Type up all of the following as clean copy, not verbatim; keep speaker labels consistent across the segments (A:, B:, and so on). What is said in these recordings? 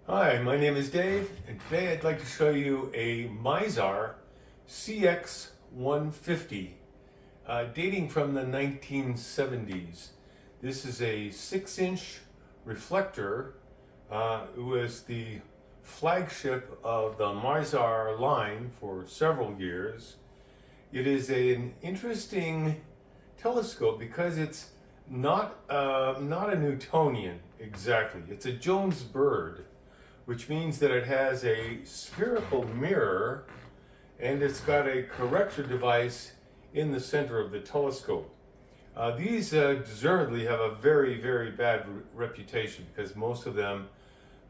A: Hi, my name is Dave, and today I'd like to show you a Mizar CX150, dating from the 1970s. This is a 6-inch reflector. It was the flagship of the Mizar line for several years. It is an interesting telescope because it's not a Newtonian exactly. It's a Jones bird, which means that it has a spherical mirror and it's got a corrector device in the center of the telescope. These deservedly have a very, very bad reputation because most of them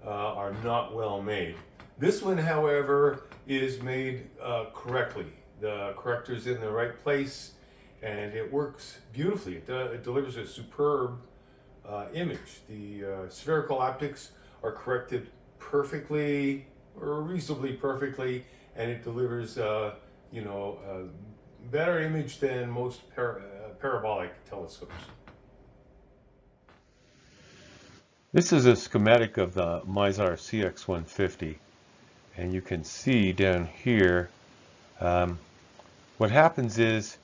A: are not well made. This one, however, is made correctly. The corrector's in the right place and it works beautifully. It delivers a superb image. The spherical optics are corrected perfectly or reasonably perfectly, and it delivers better image than most parabolic telescopes. This is a schematic of the Mizar CX150, and you can see down here what happens is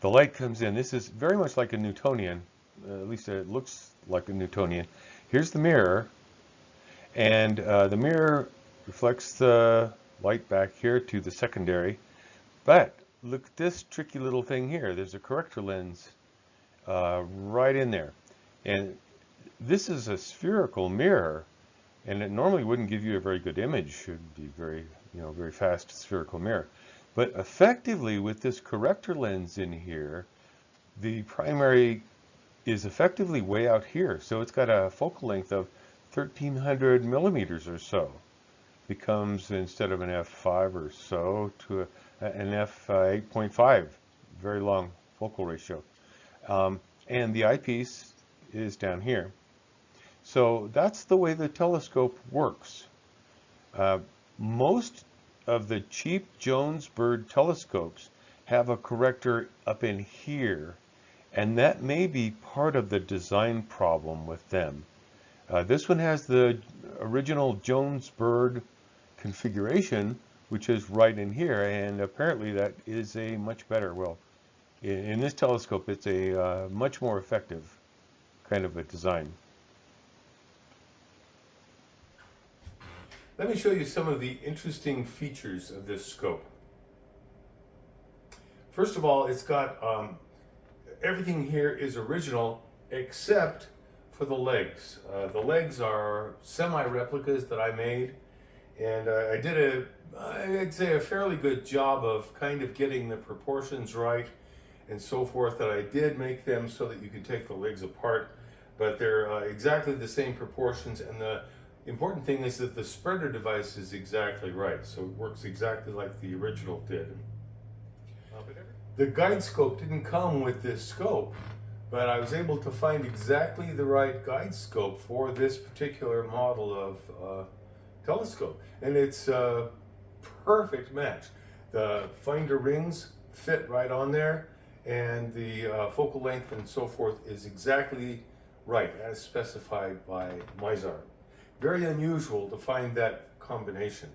A: the light comes in. This is very much like a Newtonian, at least it looks like a Newtonian. Here's the mirror, and the mirror reflects the light back here to the secondary. But look at this tricky little thing here. There's a corrector lens right in there. And this is a spherical mirror, and it normally wouldn't give you a very good image. It should be very, very fast spherical mirror. But effectively, with this corrector lens in here, the primary is effectively way out here. So it's got a focal length of 1,300 millimeters or so. Becomes, instead of an f5 or so, to an f8.5, very long focal ratio. And the eyepiece is down here. So that's the way the telescope works. Most of the cheap Jones bird telescopes have a corrector up in here, and that may be part of the design problem with them. This one has the original Jones bird configuration, which is right in here, and apparently that is a much better, well, in this telescope it's a much more effective kind of a design. Let me show you some of the interesting features of this scope. First of all, it's got everything here is original except for the legs. The legs are semi-replicas that I made, and I did I'd say a fairly good job of kind of getting the proportions right and so forth. That I did make them so that you can take the legs apart, but they're exactly the same proportions, and the important thing is that the spreader device is exactly right, so it works exactly like the original did. The guide scope didn't come with this scope, but I was able to find exactly the right guide scope for this particular model of telescope, and it's a perfect match. The finder rings fit right on there, and the focal length and so forth is exactly right as specified by Mizar. Very unusual to find that combination.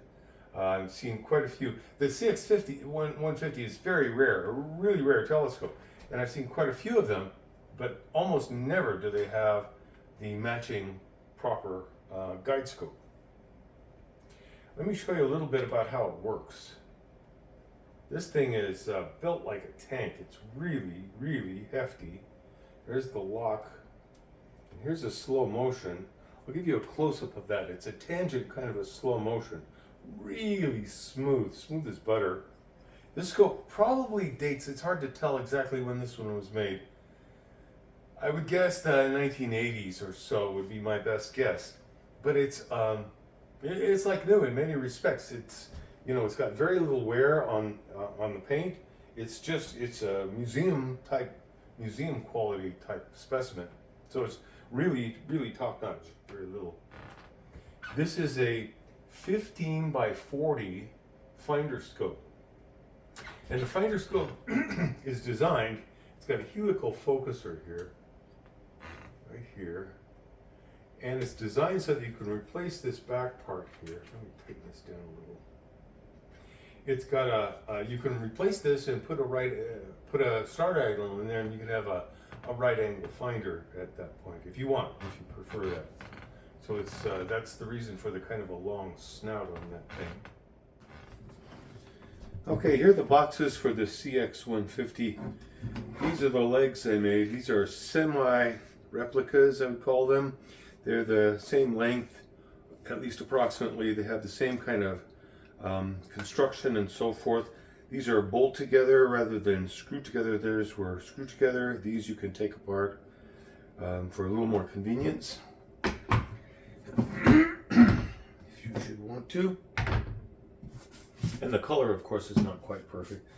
A: I've seen quite a few. The CX150 is very rare, a really rare telescope, and I've seen quite a few of them, but almost never do they have the matching proper guide scope. Let me show you a little bit about how it works. This thing is built like a tank. It's really, really hefty. There's the lock. And here's a slow motion. I'll give you a close-up of that. It's a tangent kind of a slow motion. Really smooth, smooth as butter. This scope probably dates, it's hard to tell exactly when this one was made. I would guess the 1980s or so would be my best guess. But it's like new in many respects. It's got very little wear on the paint. It's a museum quality type specimen. So it's really, really top notch. Very little. This is a 15 by 40 finder scope. And the finder scope is designed, it's got a helical focuser here, right here, And it's designed so that you can replace this back part here. Let me tighten this down a little. It's got you can replace this and put a start angle in there, and you can have a right angle finder at that point if you want, if you prefer that. So it's that's the reason for the kind of a long snout on that thing. Okay, here are the boxes for the CX150. These are the legs I made. These are semi-replicas, I would call them. They're the same length, at least approximately. They have the same kind of construction and so forth. These are bolt together rather than screw together. Theirs were screw together. These you can take apart for a little more convenience, if you should want to. And the color, of course, is not quite perfect.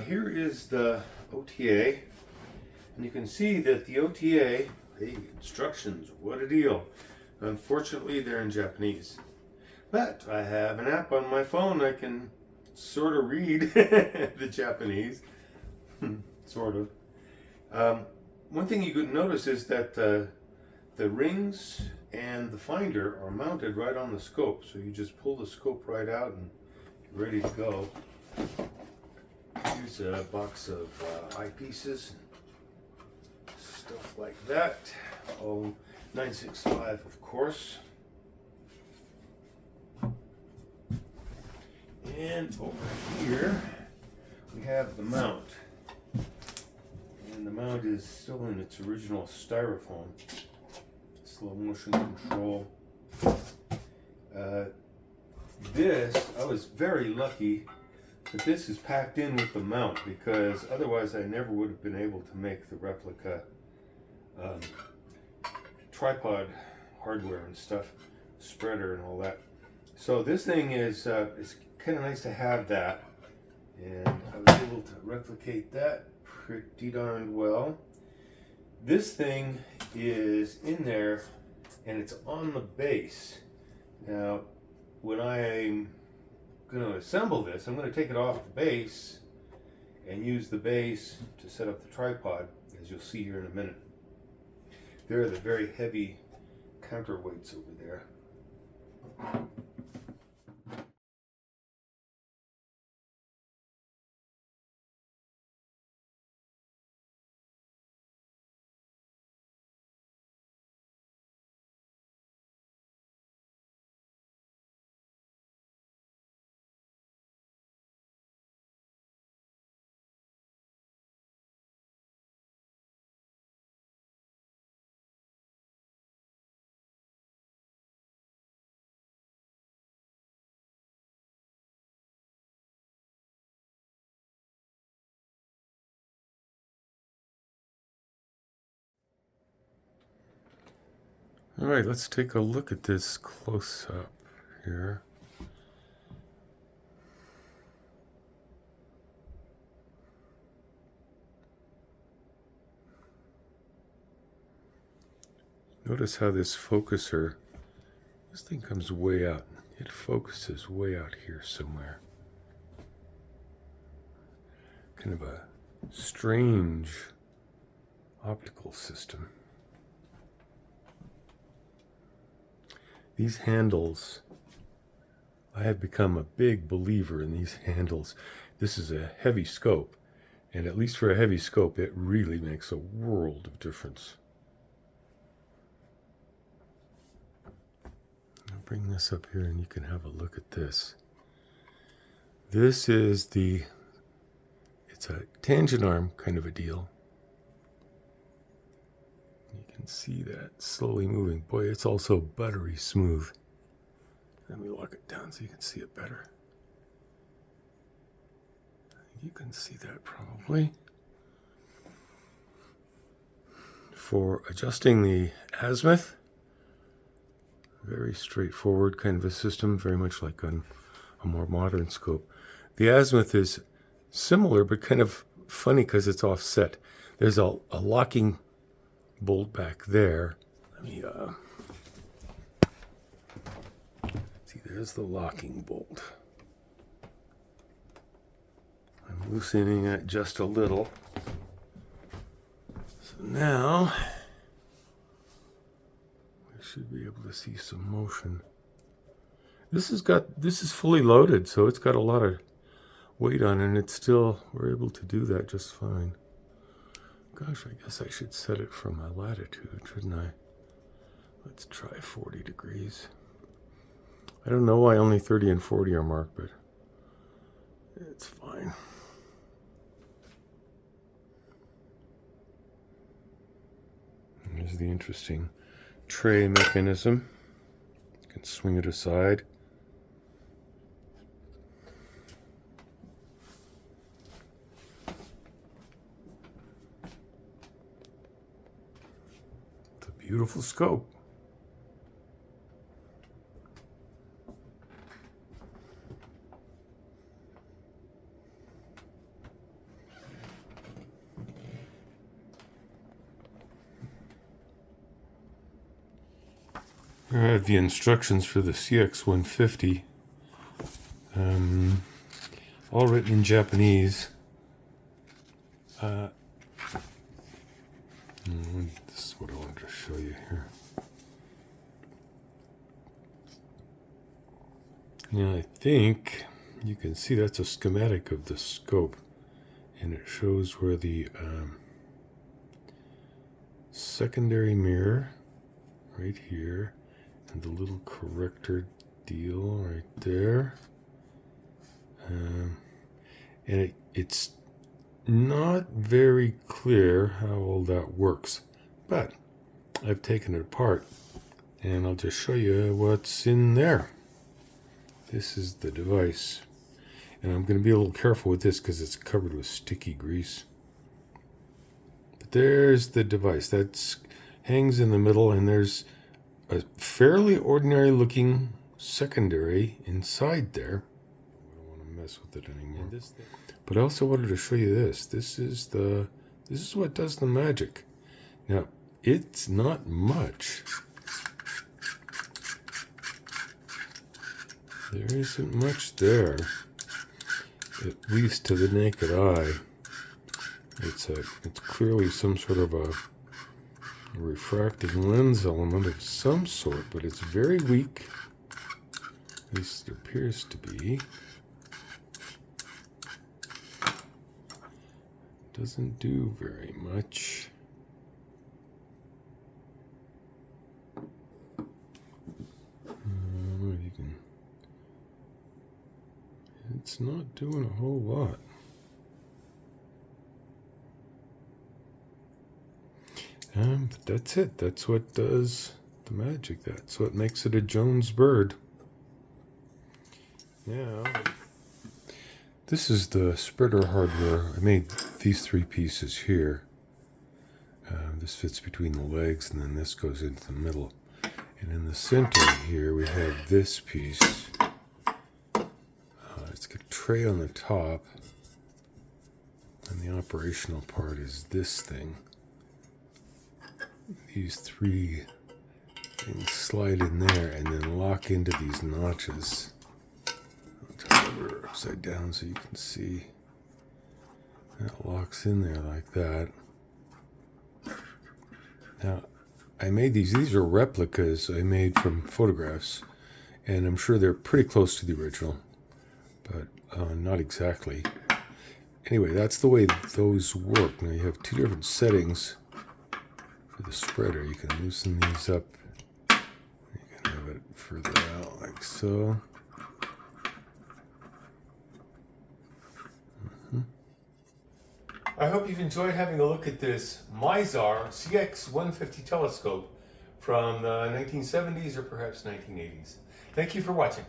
A: Here is the OTA, and you can see that the OTA, hey, instructions, what a deal. Unfortunately, they're in Japanese. But I have an app on my phone. I can sort of read the Japanese. Sort of. One thing you could notice is that the rings and the finder are mounted right on the scope. So you just pull the scope right out and you're ready to go. Here's a box of eyepieces, stuff like that. Oh, 965, of course. And over here we have the mount, and the mount is still in its original styrofoam. Slow motion control. I was very lucky that this is packed in with the mount, because otherwise I never would have been able to make the replica tripod hardware and stuff, spreader and all that. So this thing is it's kind of nice to have that, and I was able to replicate that pretty darn well. This thing is in there and it's on the base. Now when I'm going to assemble this, I'm going to take it off the base and use the base to set up the tripod, as you'll see here in a minute. There are the very heavy counterweights over there. All right, let's take a look at this close up here. Notice how this focuser, this thing comes way out. It focuses way out here somewhere. Kind of a strange optical system. These handles, I have become a big believer in these handles. This is a heavy scope, and at least for a heavy scope, it really makes a world of difference. I'll bring this up here and you can have a look at this. This is it's a tangent arm kind of a deal. You can see that slowly moving. Boy, it's also buttery smooth. Let me lock it down so you can see it better. You can see that probably. For adjusting the azimuth, very straightforward kind of a system, very much like on a more modern scope. The azimuth is similar, but kind of funny because it's offset. There's a locking bolt back there. Let me see, there's the locking bolt. I'm loosening it just a little. So now we should be able to see some motion. This is fully loaded, so it's got a lot of weight on it, and we're able to do that just fine. Gosh, I guess I should set it from my latitude, shouldn't I? Let's try 40 degrees. I don't know why only 30 and 40 are marked, but it's fine. And here's the interesting tray mechanism. You can swing it aside. It's a beautiful scope. I have the instructions for the CX150, all written in Japanese. This is what I wanted to show you here. Now I think you can see that's a schematic of the scope, and it shows where the secondary mirror right here, and the little corrector deal right there. And it's not very clear how all that works, but I've taken it apart and I'll just show you what's in there. This is the device, and I'm going to be a little careful with this because it's covered with sticky grease. But there's the device that hangs in the middle, and there's a fairly ordinary looking secondary inside there. I don't want to mess with it anymore. But I also wanted to show you this. This is what does the magic. Now, it's not much. There isn't much there, at least to the naked eye. It's clearly some sort of a refracting lens element of some sort, but it's very weak. At least it appears to be. Doesn't do very much. You can. It's not doing a whole lot. But that's it. That's what does the magic. That's what makes it a Jones bird. Now, this is the spreader hardware. I made these three pieces here. This fits between the legs, and then this goes into the middle. And in the center here, we have this piece. It's got a tray on the top, and the operational part is this thing. These three things slide in there and then lock into these notches. I'll turn it upside down so you can see. That locks in there like that. Now, I made these. These are replicas I made from photographs, and I'm sure they're pretty close to the original, but not exactly. Anyway, that's the way those work. Now you have two different settings for the spreader. You can loosen these up. You can have it further out like so. I hope you've enjoyed having a look at this Mizar CX150 telescope from the 1970s or perhaps 1980s. Thank you for watching.